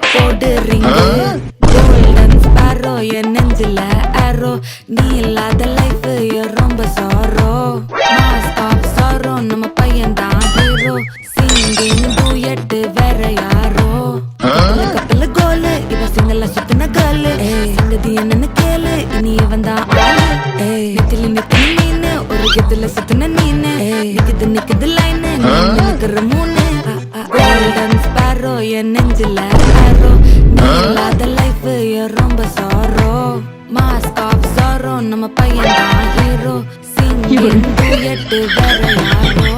போடுறீங்க golden sparrow என் நெஞ்சில ஆரோ நீ இல்லாத லைஃப் ரொம்ப சாரோ மாஸ்க் ஆஃப் சாரோ நம்ம பையன் தான் ஹீரோ சிங்கிங் டூயட் வேற யாரோ கப்பல கோலு இவ சிங்கல்ல சுத்தின கேளு சங்கதி என்னன்னு கேளு இனி இவன் தான் ஆளு நெத்திலி நெத்திலி மீனு ஒரு கெத்துல சுத்தின நீனு நிக்குது லைனு நிக்கிற மூணு கோல்டன் ஸ்பாரோ என் நெஞ்சில ஆரோ நீ இல்லாத லைஃப் ரொம்ப சாரோ மாஸ்க் ஆஃப் சாரோ நம்ம பையன் தான் ஹீரோ சிங்கிங் டூயட் வேற யாரோ